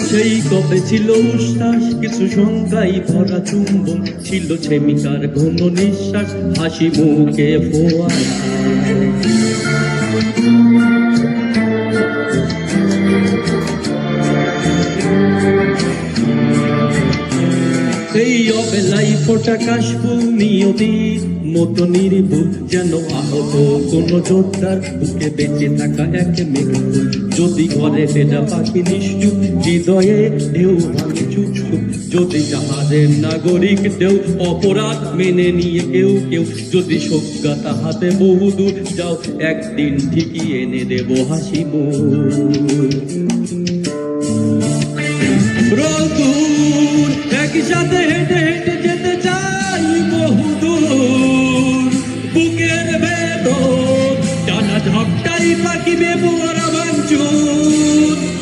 সেই কবে ছিল উচ্ছ্বাস, কিছু শঙ্কাই ভরা চুম্বন, ছিল প্রেমিকার ঘন নিঃশ্বাস, হাসি মুখে ফোয়ারা। এই অবেলাই ফোটা কাশফুল নিয়তির মতো নির্ভুল, যেন আহত কোন যোদ্ধার বুকে বেঁচে থাকা এক মেঘফুল। যদি ঘরে ফেরা পাখি নিশ্চুপ, হৃদয়ে ঢেউ ভাঙে চুপ চুপ। যদি জাহাজের নাগরিক ঢেউ অপরাধ মেনে নিয়ে কেউ কেউ, যদি সজ্ঞাতা হাতে বহুদূর যাও, একদিন ঠিকই এনে দেব হাসি মুখ।